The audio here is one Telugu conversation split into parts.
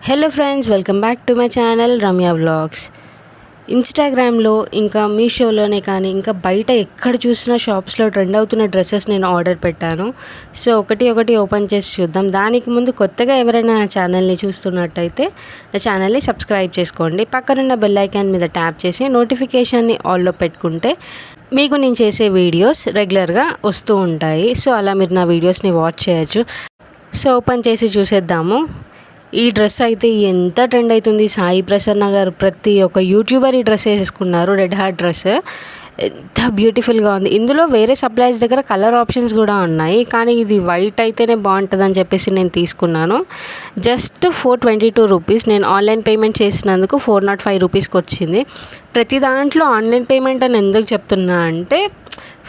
Hello friends, welcome back to my channel Ramya vlogs. ఇన్స్టాగ్రామ్లో ఇంకా మీషోలోనే కానీ ఇంకా బయట ఎక్కడ చూసినా షాప్స్లో ట్రెండ్ అవుతున్న డ్రెస్సెస్ నేను ఆర్డర్ పెట్టాను. సో ఒకటి ఓపెన్ చేసి చూద్దాం. దానికి ముందు కొత్తగా ఎవరైనా నా ఛానల్ని చూస్తున్నట్టయితే నా ఛానల్ని సబ్స్క్రైబ్ చేసుకోండి. పక్కనున్న బెల్ ఐకాన్ మీద ట్యాప్ చేసి నోటిఫికేషన్ని ఆల్లో పెట్టుకుంటే మీకు నేను చేసే వీడియోస్ రెగ్యులర్గా వస్తూ ఉంటాయి. సో అలా మీరు నా వీడియోస్ని వాచ్ చేయొచ్చు. సో ఓపెన్ చేసి చూసేద్దాము. ఈ డ్రెస్ అయితే ఎంత ట్రెండ్ అవుతుంది. సాయి ప్రసన్న గారు ప్రతి ఒక్క యూట్యూబర్ ఈ డ్రెస్ వేసుకున్నారు. రెడ్ హార్ట్ డ్రెస్ ఎంత బ్యూటిఫుల్గా ఉంది. ఇందులో వేరే సప్లైస్ దగ్గర కలర్ ఆప్షన్స్ కూడా ఉన్నాయి, కానీ ఇది వైట్ అయితేనే బాగుంటుంది అని చెప్పేసి నేను తీసుకున్నాను. Just 422 rupees. నేను ఆన్లైన్ పేమెంట్ చేసినందుకు 405 రూపీస్కి వచ్చింది. ప్రతి దాంట్లో ఆన్లైన్ పేమెంట్ అని ఎందుకు చెప్తున్నా అంటే,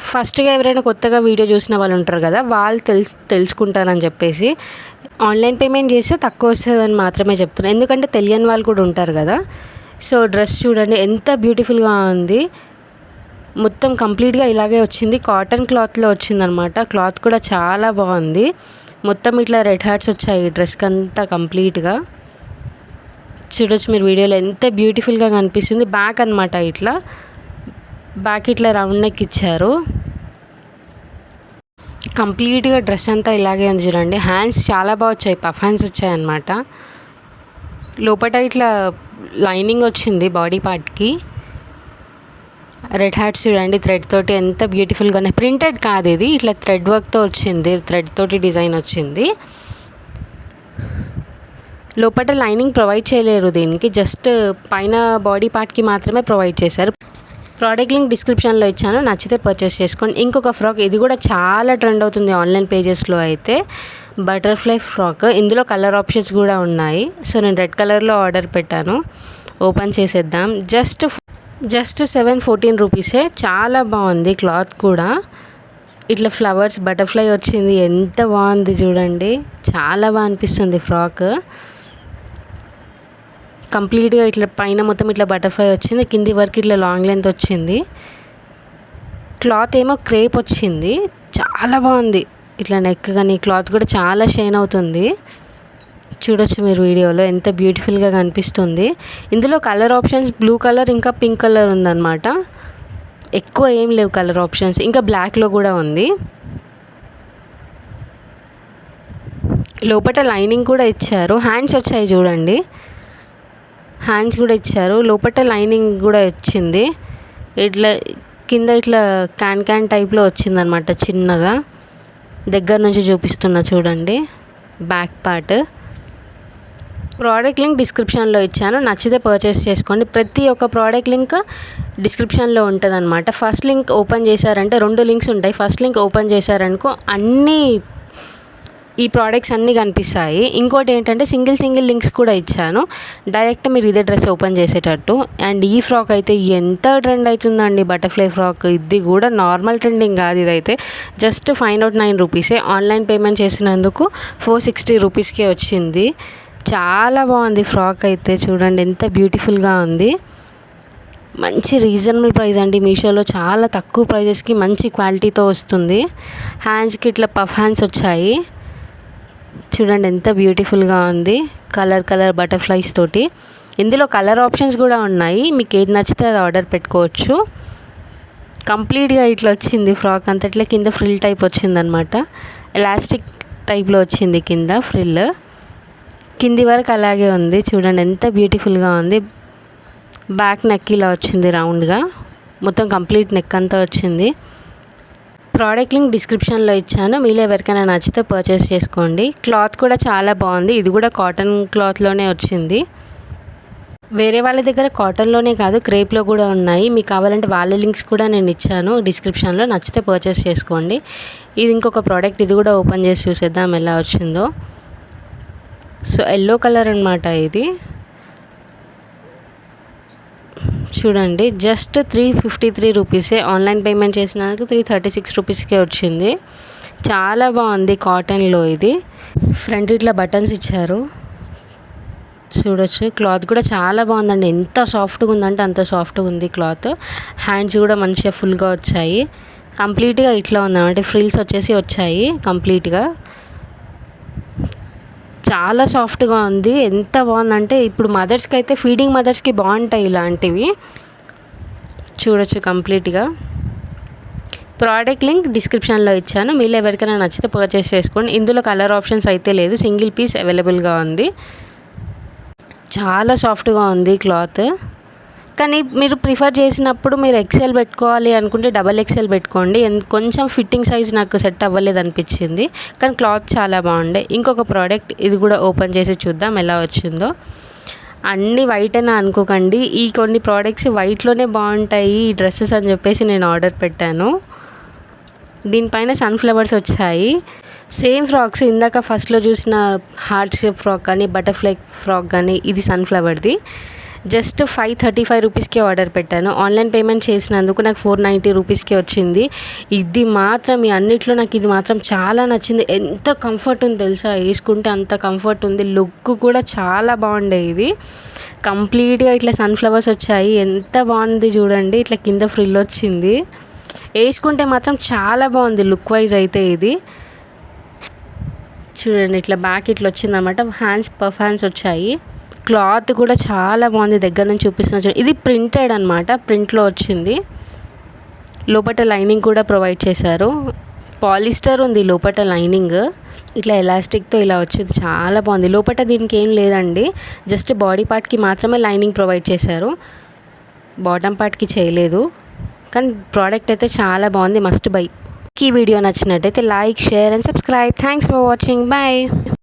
ఫస్ట్గా ఎవరైనా కొత్తగా వీడియో చూసిన వాళ్ళు ఉంటారు కదా, వాళ్ళు తెలుసుకుంటారని చెప్పేసి ఆన్లైన్ పేమెంట్ చేస్తే తక్కువ వస్తుందని మాత్రమే చెప్తున్నాను. ఎందుకంటే తెలియని వాళ్ళు కూడా ఉంటారు కదా. సో డ్రెస్ చూడండి ఎంత బ్యూటిఫుల్గా ఉంది. మొత్తం కంప్లీట్గా ఇలాగే వచ్చింది. కాటన్ క్లాత్లో వచ్చిందనమాట. క్లాత్ కూడా చాలా బాగుంది. మొత్తం ఇట్లా రెడ్ హార్ట్స్ వచ్చాయి ఈ డ్రెస్కి అంతా కంప్లీట్గా. చూడొచ్చు మీరు వీడియోలో ఎంత బ్యూటిఫుల్గా కనిపిస్తుంది. బ్యాక్ అనమాట, ఇట్లా బ్యాక్ ఇట్లా రౌండ్ నెక్ ఇచ్చారు. కంప్లీట్గా డ్రెస్ అంతా ఇలాగే ఉంది చూడండి. హ్యాండ్స్ చాలా బాగా వచ్చాయి, పఫ్ హ్యాండ్స్ వచ్చాయన్నమాట. లోపల ఇట్లా లైనింగ్ వచ్చింది బాడీ పార్ట్కి. రెడ్ హ్యాట్స్ చూడండి థ్రెడ్ తోటి ఎంత బ్యూటిఫుల్గా ఉన్నాయి. ప్రింటెడ్ కాదు ఇది, ఇట్లా థ్రెడ్ వర్క్తో వచ్చింది, థ్రెడ్ తోటి డిజైన్ వచ్చింది. లోపల లైనింగ్ ప్రొవైడ్ చేయలేరు దీనికి, జస్ట్ పైన బాడీ పార్ట్కి మాత్రమే ప్రొవైడ్ చేశారు. ప్రోడక్ట్ లింక్ డిస్క్రిప్షన్లో ఇచ్చాను, నచ్చితే పర్చేస్ చేసుకోండి. ఇంకొక ఫ్రాక్, ఇది కూడా చాలా ట్రెండ్ అవుతుంది ఆన్లైన్ పేజెస్లో అయితే, బటర్ఫ్లై ఫ్రాక్. ఇందులో కలర్ ఆప్షన్స్ కూడా ఉన్నాయి. సో నేను రెడ్ కలర్లో ఆర్డర్ పెట్టాను. ఓపెన్ చేసేద్దాం. జస్ట్ 714 రూపీసే. చాలా బాగుంది క్లాత్ కూడా. ఇట్లా ఫ్లవర్స్ బటర్ఫ్లై వచ్చింది, ఎంత బాగుంది చూడండి. చాలా బాగా అనిపిస్తుంది ఫ్రాక్. కంప్లీట్గా ఇట్లా పైన మొత్తం ఇట్లా బటర్ఫ్లై వచ్చింది, కింది వరకు ఇట్లా లాంగ్ లెంత్ వచ్చింది. క్లాత్ ఏమో క్రేప్ వచ్చింది, చాలా బాగుంది. ఇట్లా నెక్ కానీ క్లాత్ కూడా చాలా షైన్ అవుతుంది. చూడొచ్చు మీరు వీడియోలో ఎంత బ్యూటిఫుల్గా కనిపిస్తుంది. ఇందులో కలర్ ఆప్షన్స్ బ్లూ కలర్ ఇంకా పింక్ కలర్ ఉందన్నమాట. ఎక్కువ ఏం లేవు కలర్ ఆప్షన్స్. ఇంకా బ్లాక్లో కూడా ఉంది. లోపల లైనింగ్ కూడా ఇచ్చారు. హ్యాండ్స్ వచ్చాయి చూడండి, హ్యాండ్స్ కూడా ఇచ్చారు. లోపల లైనింగ్ కూడా వచ్చింది. ఇట్లా కింద ఇట్లా క్యాన్ టైప్లో వచ్చిందనమాట చిన్నగా. దగ్గర నుంచి చూపిస్తున్నా చూడండి బ్యాక్ పార్ట్. ప్రోడక్ట్ లింక్ డిస్క్రిప్షన్లో ఇచ్చాను, నచ్చితే పర్చేస్ చేసుకోండి. ప్రతి ఒక్క ప్రోడక్ట్ లింక్ డిస్క్రిప్షన్లో ఉంటుంది అనమాట. ఫస్ట్ లింక్ ఓపెన్ చేశారంటే 2 లింక్స్ ఉంటాయి. ఫస్ట్ లింక్ ఓపెన్ చేశారనుకో అన్నీ ఈ ప్రోడక్ట్స్ అన్నీ కనిపిస్తాయి. ఇంకోటి ఏంటంటే సింగిల్ లింక్స్ కూడా ఇచ్చాను, డైరెక్ట్ మీరు ఇదే డ్రెస్ ఓపెన్ చేసేటట్టు. అండ్ ఈ ఫ్రాక్ అయితే ఎంత ట్రెండ్ అవుతుందండి, బటర్ఫ్లై ఫ్రాక్. ఇది కూడా నార్మల్ ట్రెండింగ్ కాదు, ఇదైతే జస్ట్ 509 రూపీసే. ఆన్లైన్ పేమెంట్ చేసినందుకు 460 రూపీస్కే వచ్చింది. చాలా బాగుంది ఫ్రాక్ అయితే. చూడండి ఎంత బ్యూటిఫుల్గా ఉంది. మంచి రీజనబుల్ ప్రైస్ అండి. మీషోలో చాలా తక్కువ ప్రైజెస్కి మంచి క్వాలిటీతో వస్తుంది. హ్యాండ్స్కి ఇట్లా పఫ్ హ్యాండ్స్ వచ్చాయి చూడండి, ఎంత బ్యూటిఫుల్గా ఉంది. కలర్ బటర్ఫ్లైస్ తోటి. ఇందులో కలర్ ఆప్షన్స్ కూడా ఉన్నాయి, మీకు ఏది నచ్చితే అది ఆర్డర్ పెట్టుకోవచ్చు. కంప్లీట్గా ఇట్లా వచ్చింది ఫ్రాక్ అంతా. ఇట్లా కింద ఫ్రిల్ టైప్ వచ్చిందనమాట. ఎలాస్టిక్ టైప్లో వచ్చింది కింద ఫ్రిల్. కింది వరకు అలాగే ఉంది చూడండి, ఎంత బ్యూటిఫుల్గా ఉంది. బ్యాక్ నెక్ ఇలా వచ్చింది రౌండ్గా, మొత్తం కంప్లీట్ నెక్ అంతా వచ్చింది. ప్రోడక్ట్ లింక్ డిస్క్రిప్షన్లో ఇచ్చాను, మీలో ఎవరికైనా నచ్చితే పర్చేస్ చేసుకోండి. క్లాత్ కూడా చాలా బాగుంది. ఇది కూడా కాటన్ క్లాత్లోనే వచ్చింది. వేరే వాళ్ళ దగ్గర కాటన్లోనే కాదు క్రేప్లో కూడా ఉన్నాయి. మీకు కావాలంటే వాళ్ళ లింక్స్ కూడా నేను ఇచ్చాను డిస్క్రిప్షన్లో, నచ్చితే పర్చేస్ చేసుకోండి. ఇది ఇంకొక ప్రోడక్ట్, ఇది కూడా ఓపెన్ చేసి చూసేద్దాం ఎలా వచ్చిందో. సో ఎల్లో కలర్ అనమాట ఇది. చూడండి జస్ట్ 353 రూపీసే. ఆన్లైన్ పేమెంట్ చేసినందుకు 336 రూపీస్కే వచ్చింది. చాలా బాగుంది కాటన్లో ఇది. ఫ్రంట్ ఇట్లా బటన్స్ ఇచ్చారు చూడొచ్చు. క్లాత్ కూడా చాలా బాగుందండి, ఎంత సాఫ్ట్గా ఉందంటే అంత సాఫ్ట్గా ఉంది క్లాత్. హ్యాండ్స్ కూడా మంచిగా ఫుల్గా వచ్చాయి. కంప్లీట్గా ఇట్లా ఉందన్నమాట. ఫ్రిల్స్ వచ్చాయి కంప్లీట్గా. చాలా సాఫ్ట్గా ఉంది. ఎంత బాగుందంటే ఇప్పుడు మదర్స్కి అయితే ఫీడింగ్ మదర్స్కి బాగుంటాయి ఇలాంటివి. చూడొచ్చు కంప్లీట్గా. ప్రోడక్ట్ లింక్ డిస్క్రిప్షన్లో ఇచ్చాను. మీరు ఎవరికైనా నచ్చితే పర్చేస్ చేసుకోండి. ఇందులో కలర్ ఆప్షన్స్ అయితే లేదు, సింగిల్ పీస్ అవైలబుల్గా ఉంది. చాలా సాఫ్ట్గా ఉంది క్లాత్. కానీ మీరు ప్రిఫర్ చేసినప్పుడు మీరు ఎక్సెల్ పెట్టుకోవాలి అనుకుంటే డబల్ ఎక్సెల్ పెట్టుకోండి. కొంచెం ఫిట్టింగ్ సైజ్ నాకు సెట్ అవ్వలేదు అనిపించింది, కానీ క్లాత్ చాలా బాగుండే. ఇంకొక ప్రోడక్ట్ ఇది కూడా ఓపెన్ చేసి చూద్దాం ఎలా వచ్చిందో. అన్నీ వైట్ అని అనుకోకండి, ఈ కొన్ని ప్రోడక్ట్స్ వైట్లోనే బాగుంటాయి ఈ డ్రెస్సెస్ అని చెప్పేసి నేను ఆర్డర్ పెట్టాను. దీనిపైన సన్ఫ్లవర్స్ వచ్చాయి. సేమ్ ఫ్రాక్స్ ఇందాక ఫస్ట్లో చూసిన హార్ట్ షేప్ ఫ్రాక్ కానీ బటర్ఫ్లై ఫ్రాక్ కానీ ఇది సన్ఫ్లవర్ది. జస్ట్ 535 రూపీస్కి ఆర్డర్ పెట్టాను. ఆన్లైన్ పేమెంట్ చేసినందుకు నాకు 490 రూపీస్కి వచ్చింది. ఇది మాత్రం ఈ అన్నిట్లో నాకు ఇది మాత్రం చాలా నచ్చింది. ఎంత కంఫర్ట్ ఉంది తెలుసా, వేసుకుంటే అంత కంఫర్ట్ ఉంది. లుక్ కూడా చాలా బాగుండే. ఇది కంప్లీట్గా ఇట్లా సన్ఫ్లవర్స్ వచ్చాయి. ఎంత బాగుంది చూడండి. ఇట్లా కింద ఫ్రిల్ వచ్చింది. వేసుకుంటే మాత్రం చాలా బాగుంది లుక్ వైజ్ అయితే. ఇది చూడండి ఇట్లా బ్యాక్ ఇట్లా వచ్చిందన్నమాట. హ్యాండ్స్ పఫ్ హ్యాండ్స్ వచ్చాయి. క్లాత్ కూడా చాలా బాగుంది. దగ్గర నుంచి చూపిస్తున్నా చూడండి. ఇది ప్రింటెడ్ అనమాట, ప్రింట్లో వచ్చింది. లోపల లైనింగ్ కూడా ప్రొవైడ్ చేశారు. పాలిస్టర్ ఉంది లోపల లైనింగ్. ఇట్లా ఎలాస్టిక్తో ఇలా వచ్చింది, చాలా బాగుంది. లోపల దీనికి ఏం లేదండి, జస్ట్ బాడీ పార్ట్కి మాత్రమే లైనింగ్ ప్రొవైడ్ చేశారు, బాటమ్ పార్ట్కి చేయలేదు. కానీ ప్రోడక్ట్ అయితే చాలా బాగుంది, మస్ట్ బై. ఈ వీడియో నచ్చినట్టయితే like, share and subscribe. Thanks for watching. Bye.